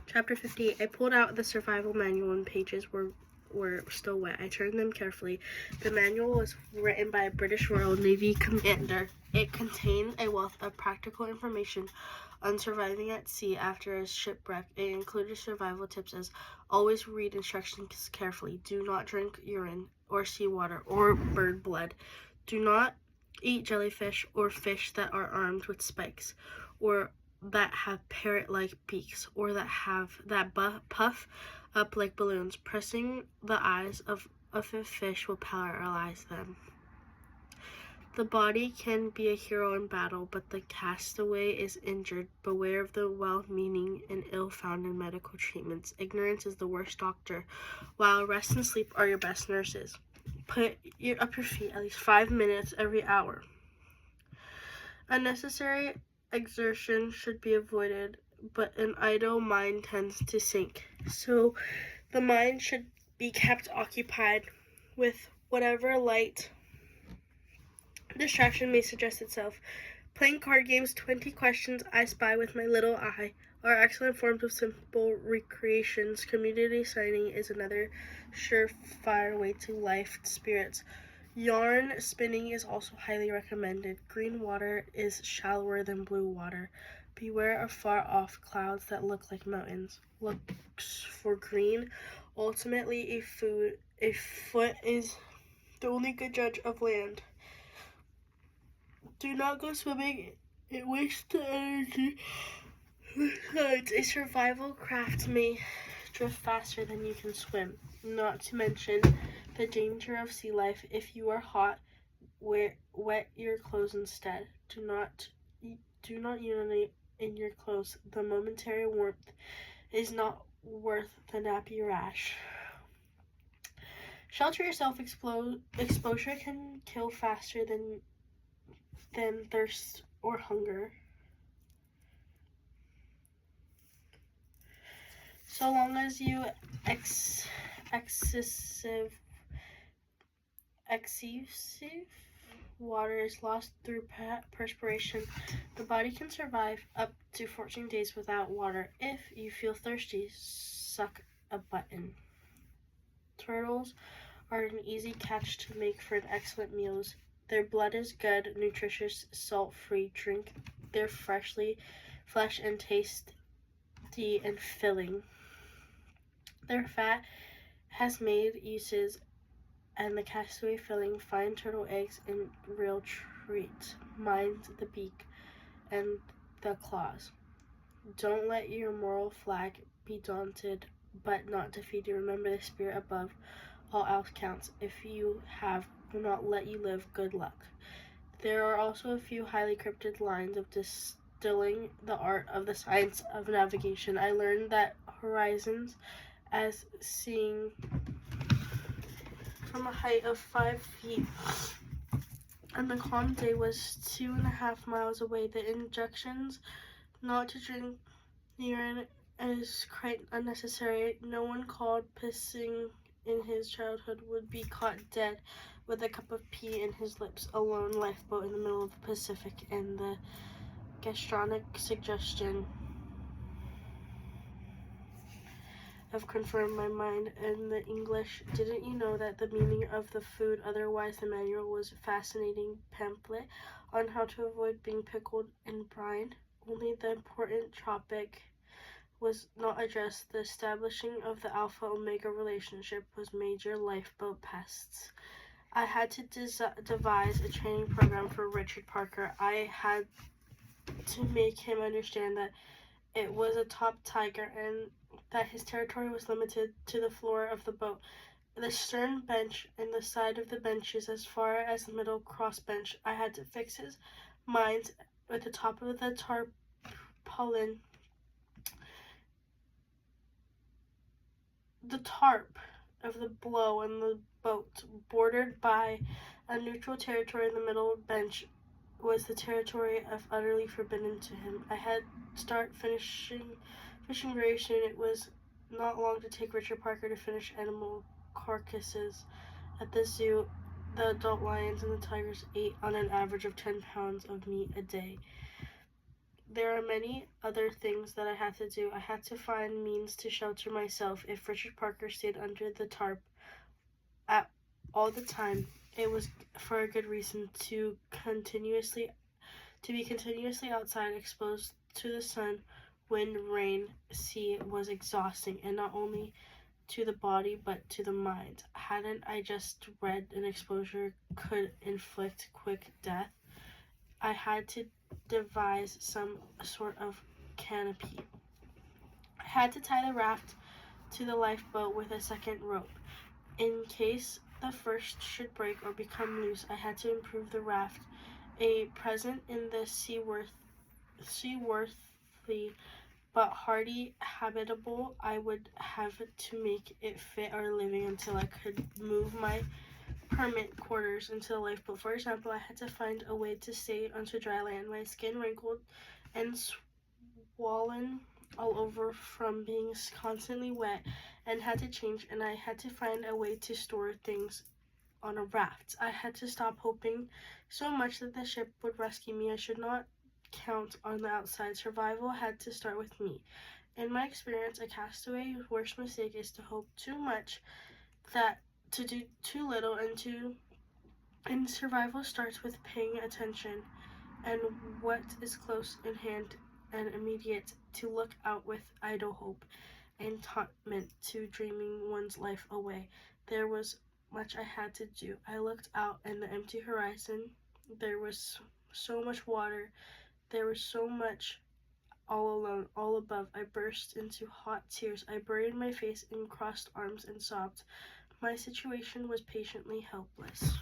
Chapter 58. I pulled out the survival manual and pages were still wet. I turned them carefully. The manual was written by a British Royal Navy commander. It contained a wealth of practical information on surviving at sea after a shipwreck. It included survival tips as always read instructions carefully. Do not drink urine or seawater or bird blood. Do not eat jellyfish or fish that are armed with spikes or that have parrot-like beaks or that puff up like balloons. Pressing the eyes of a fish will paralyze them. The body can be a hero in battle, but the castaway is injured. Beware of the well-meaning and ill-founded medical treatments. Ignorance is the worst doctor, while rest and sleep are your best nurses. Put up your feet at least 5 minutes every hour. Unnecessary exertion should be avoided, but an idle mind tends to sink. So the mind should be kept occupied with whatever light distraction may suggest itself. Playing card games, 20 questions, I Spy with My Little Eye are excellent forms of simple recreations. Community signing is another surefire way to life spirits. Yarn spinning is also highly recommended. Green water is shallower than blue water. Beware of far-off clouds that look like mountains. Looks for green. Ultimately, a foot is the only good judge of land. Do not go swimming. It wastes the energy. Besides, a survival craft may drift faster than you can swim. Not to mention the danger of sea life. If you are hot, wet your clothes instead. Do not urinate in your clothes. The momentary warmth is not worth the nappy rash. Shelter yourself. Exposure can kill faster than thirst or hunger. So long as you excessive water is lost through perspiration, the body can survive up to 14 days without water. If you feel thirsty, suck a button. Turtles are an easy catch to make for an excellent meals. Their blood is good, nutritious, salt-free. Drink their flesh and tasty and filling. Their fat has made uses, and the castaway filling fine turtle eggs and real treat. Mind the beak and the claws. Don't let your moral flag be daunted, but not defeated. Remember the spirit above all else counts. If you will not let you live. Good luck. There are also a few highly cryptic lines of distilling the art of the science of navigation. I learned that horizons as seeing from a height of 5 feet, and the Conde was 2.5 miles away. The injunctions not to drink urine is quite unnecessary. No one called pissing in his childhood would be caught dead with a cup of pee in his lips. A lone lifeboat in the middle of the Pacific, and the gastronomic suggestion have confirmed my mind in the English. Didn't you know that the meaning of the food, otherwise the manual, was a fascinating pamphlet on how to avoid being pickled in brine? Only the important topic was not addressed. The establishing of the alpha-omega relationship was major lifeboat pests. I had to devise a training program for Richard Parker. I had to make him understand that it was a top tiger and that his territory was limited to the floor of the boat, the stern bench, and the side of the benches as far as the middle cross bench. I had to fix his mind with the top of the tarpaulin. The tarp of the blow and the boat, bordered by a neutral territory in the middle bench, was the territory of utterly forbidden to him. I had start fishing very soon. It was not long to take Richard Parker to finish animal carcasses. At the zoo, the adult lions and the tigers ate on an average of 10 pounds of meat a day. There are many other things that I had to do. I had to find means to shelter myself. If Richard Parker stayed under the tarp at all the time, it was for a good reason. To be continuously outside, exposed to the sun, wind, rain, sea, was exhausting, and not only to the body but to the mind. Hadn't I just read an exposure could inflict quick death? I had to devise some sort of canopy. I had to tie the raft to the lifeboat with a second rope. In case the first should break or become loose, I had to improve the raft. A present in the seaworthy but hardy habitable, I would have to make it fit our living until I could move my permanent quarters into the lifeboat. For example, I had to find a way to stay onto dry land. My skin wrinkled and swollen all over from being constantly wet and had to change, and I had to find a way to store things on a raft. I had to stop hoping so much that the ship would rescue me. I should not count on the outside. Survival had to start with me. In my experience, a castaway's worst mistake is to hope too much, that to do too little, and survival starts with paying attention and what is close in hand and immediate, to look out with idle hope and contentment, to dreaming one's life away. There was much I had to do. I looked out in the empty horizon. There was so much water. There was so much all alone, all above. I burst into hot tears. I buried my face in crossed arms and sobbed. My situation was patiently helpless.